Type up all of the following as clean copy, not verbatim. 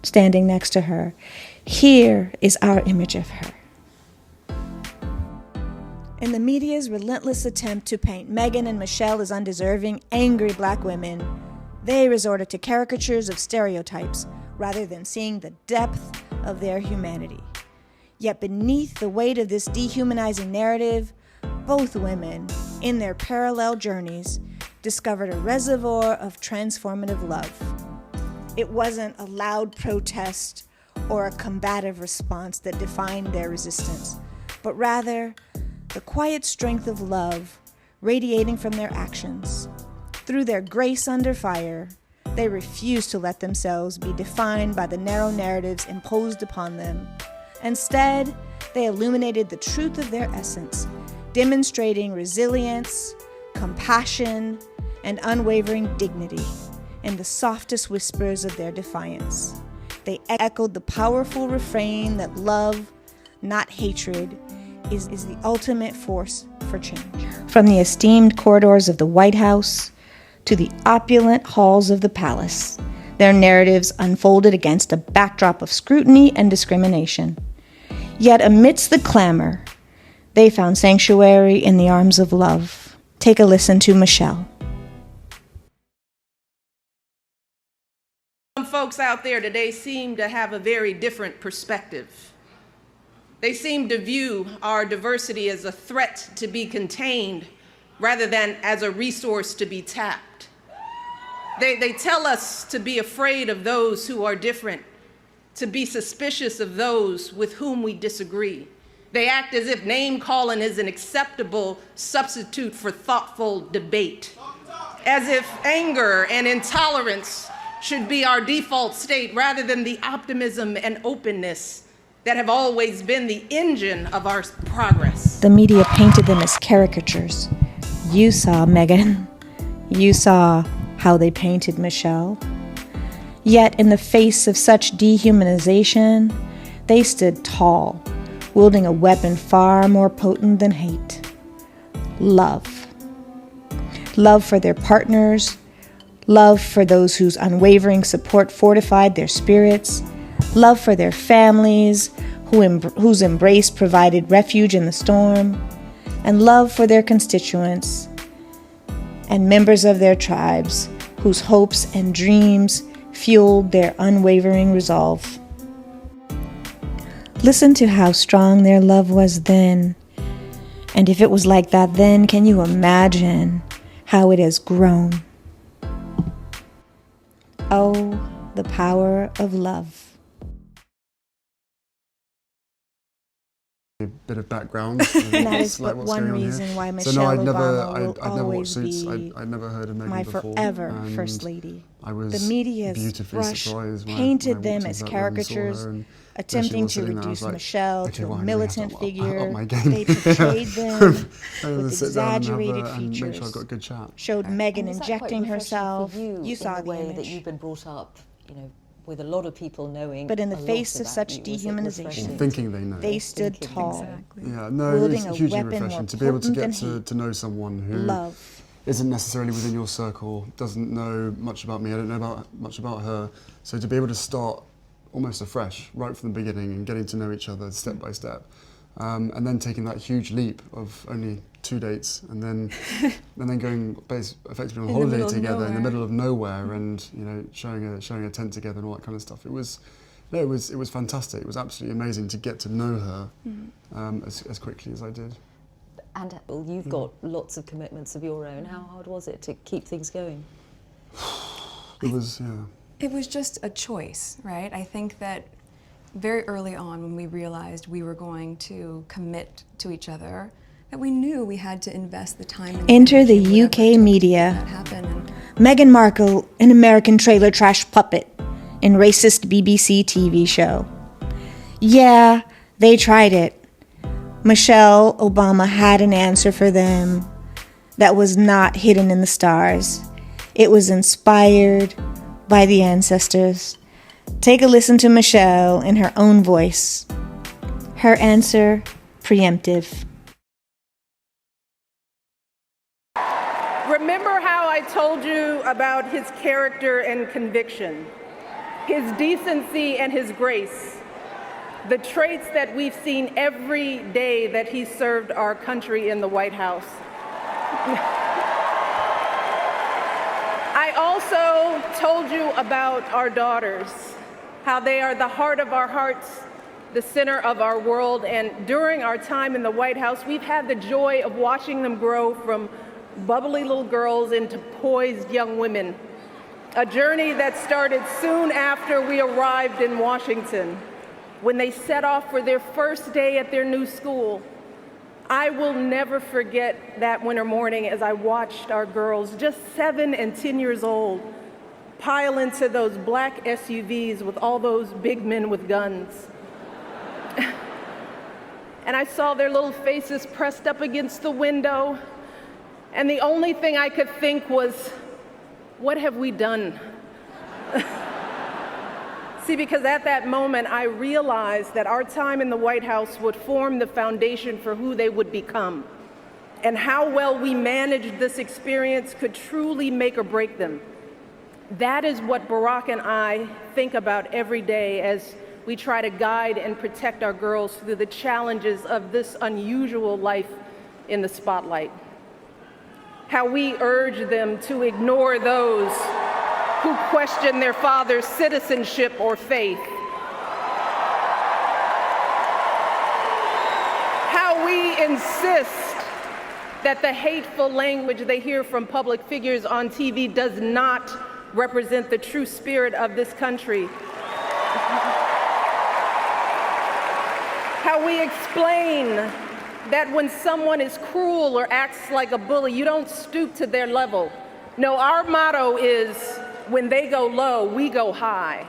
standing next to her. Here is our image of her. In the media's relentless attempt to paint Meghan and Michelle as undeserving, angry black women, they resorted to caricatures of stereotypes rather than seeing the depth of their humanity. Yet beneath the weight of this dehumanizing narrative, both women, in their parallel journeys, discovered a reservoir of transformative love. It wasn't a loud protest or a combative response that defined their resistance, but rather the quiet strength of love radiating from their actions. Through their grace under fire, they refused to let themselves be defined by the narrow narratives imposed upon them. Instead, they illuminated the truth of their essence, demonstrating resilience, compassion, and unwavering dignity in the softest whispers of their defiance. They echoed the powerful refrain that love, not hatred, is the ultimate force for change. From the esteemed corridors of the White House to the opulent halls of the palace, their narratives unfolded against a backdrop of scrutiny and discrimination. Yet amidst the clamor, they found sanctuary in the arms of love. Take a listen to Michelle. Some folks out there today seem to have a very different perspective. They seem to view our diversity as a threat to be contained rather than as a resource to be tapped. They tell us to be afraid of those who are different, to be suspicious of those with whom we disagree. They act as if name-calling is an acceptable substitute for thoughtful debate, as if anger and intolerance should be our default state rather than the optimism and openness that have always been the engine of our progress. The media painted them as caricatures. You saw Meghan. You saw how they painted Michelle. Yet in the face of such dehumanization, they stood tall, wielding a weapon far more potent than hate. Love. Love for their partners, love for those whose unwavering support fortified their spirits, love for their families, whose embrace provided refuge in the storm, and love for their constituents and members of their tribes, whose hopes and dreams fueled their unwavering resolve. Listen to how strong their love was then. And if it was like that then, can you imagine how it has grown? Oh, the power of love. A bit of background. That is but one reason why Michelle Obama will always be I'd never heard of Meghan my before, forever and First Lady. I was The media's beautifully brush surprised when painted I them walked as into that room and saw her, caricatures, and attempting was to sitting there, I was reduce like, Michelle okay, to well, a I really have to militant up figure. my game. They portrayed them I had to with sit down and have exaggerated and make sure I features, got a good chat. showed And Meghan is that quite injecting refreshing herself. for you saw in the way image. that you've been brought up, you know, with a lot of people knowing. But in the a lot face of about such you. Was it dehumanization, refreshing? Thinking they know. they stood Thinking. tall, Yeah, no, it wielding was a hugely weapon more refreshing to be able to potent get than hate. to know someone who love. isn't necessarily within your circle, doesn't know much about me, I don't know much about her. So to be able to start almost afresh, right from the beginning, and getting to know each other step by step, and then taking that huge leap of only 2 dates, and then going effectively on holiday together in the middle of nowhere, and sharing a tent together and all that kind of stuff. It was fantastic. It was absolutely amazing to get to know her as quickly as I did. And you've got lots of commitments of your own. How hard was it to keep things going? It was, yeah. It was just a choice, right? I think that very early on when we realized we were going to commit to each other, that we knew we had to invest the time and Enter the energy, whatever it UK took to media. make that happen. And Meghan Markle, an American trailer trash puppet in racist BBC TV show. Yeah, they tried it. Michelle Obama had an answer for them that was not hidden in the stars. It was inspired by the ancestors. Take a listen to Michelle in her own voice. Her answer, preemptive. Remember how I told you about his character and conviction? his decency and his grace, the traits that we've seen every day that he served our country in the White House. I also told you about our daughters, how they are the heart of our hearts, the center of our world, and during our time in the White House, we've had the joy of watching them grow from bubbly little girls into poised young women, a journey that started soon after we arrived in Washington, when they set off for their first day at their new school. I will never forget that winter morning as I watched our girls, just 7 and 10 years old, pile into those black SUVs with all those big men with guns. And I saw their little faces pressed up against the window, and the only thing I could think was, what have we done? See, because at that moment, I realized that our time in the White House would form the foundation for who they would become, and how well we managed this experience could truly make or break them. That is what Barack and I think about every day as we try to guide and protect our girls through the challenges of this unusual life in the spotlight. How we urge them to ignore those who question their father's citizenship or faith. How we insist that the hateful language they hear from public figures on TV does not represent the true spirit of this country. How we explain that when someone is cruel or acts like a bully, you don't stoop to their level. No, our motto is, when they go low, we go high.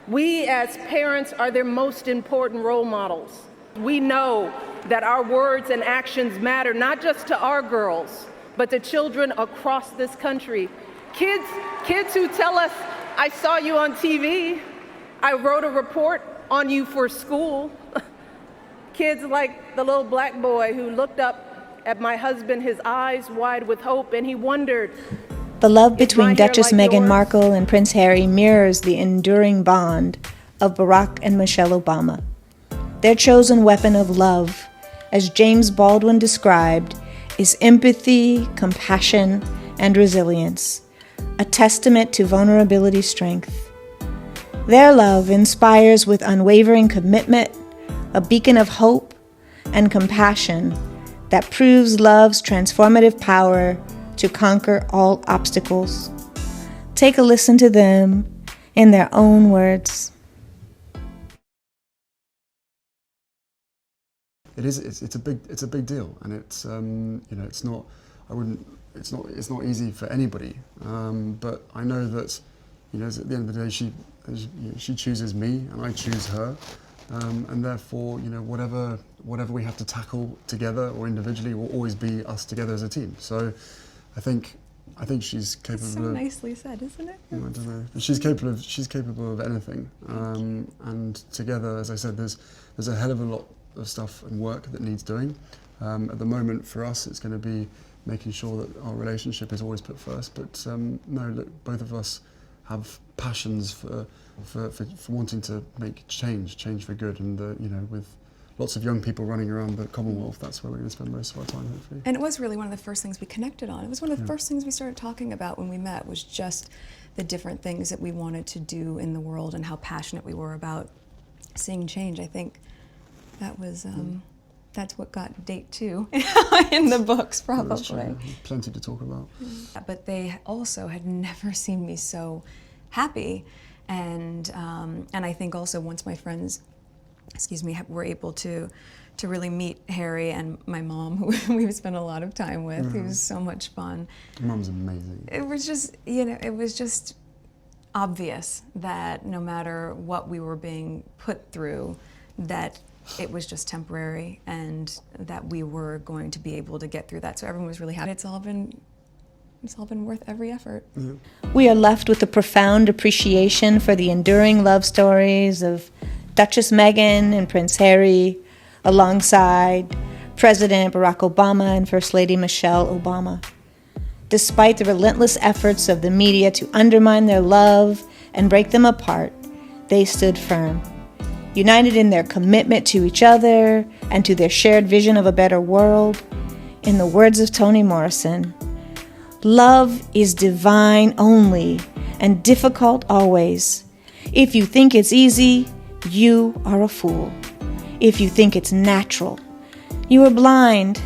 We as parents are their most important role models. We know that our words and actions matter not just to our girls, but to children across this country. Kids who tell us, I saw you on TV, I wrote a report on you for school. Kids like the little black boy who looked up at my husband, his eyes wide with hope, and he wondered. The love between Duchess like Meghan yours? Markle and Prince Harry mirrors the enduring bond of Barack and Michelle Obama. Their chosen weapon of love, as James Baldwin described, is empathy, compassion, and resilience, a testament to vulnerability strength. Their love inspires with unwavering commitment, a beacon of hope and compassion that proves love's transformative power to conquer all obstacles. Take a listen to them in their own words. It's a big deal, and it's it's not it's not easy for anybody. But I know that at the end of the day she chooses me and I choose her, and therefore whatever we have to tackle together or individually will always be us together as a team. So I think she's capable. So nicely said, isn't it? I don't know. She's capable of anything, and together, as I said, there's a hell of a lot of stuff and work that needs doing. At the moment, for us, it's going to be making sure that our relationship is always put first. But no, look, both of us have passions for wanting to make change for good, and with lots of young people running around the Commonwealth, that's where we're going to spend most of our time, hopefully. And it was really one of the first things we connected on. It was one of the first things we started talking about when we met, was just the different things that we wanted to do in the world and how passionate we were about seeing change. I think that was that's what got date 2 in the books, probably. Plenty to talk about. But they also had never seen me so happy, and I think also once my friends, were able to really meet Harry and my mom, who we've spent a lot of time with, who was so much fun. Your mom's amazing. It was just, it was just obvious that no matter what we were being put through, that it was just temporary and that we were going to be able to get through that. So everyone was really happy. It's all been worth every effort. Yeah. We are left with a profound appreciation for the enduring love stories of Duchess Meghan and Prince Harry, alongside President Barack Obama and First Lady Michelle Obama. Despite the relentless efforts of the media to undermine their love and break them apart, they stood firm, united in their commitment to each other and to their shared vision of a better world. In the words of Toni Morrison, "Love is divine only and difficult always. If you think it's easy, you are a fool. If you think it's natural, you are blind."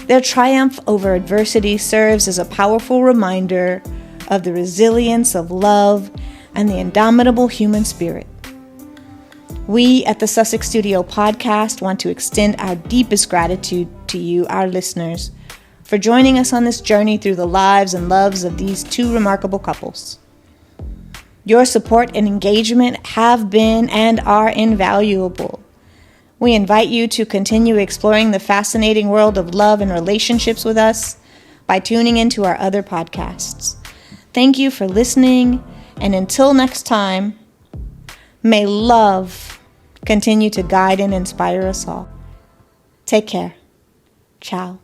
Their triumph over adversity serves as a powerful reminder of the resilience of love and the indomitable human spirit. We at the Sussex Studio Podcast want to extend our deepest gratitude to you, our listeners, for joining us on this journey through the lives and loves of these two remarkable couples. Your support and engagement have been and are invaluable. We invite you to continue exploring the fascinating world of love and relationships with us by tuning into our other podcasts. Thank you for listening, and until next time, may love continue to guide and inspire us all. Take care. Ciao.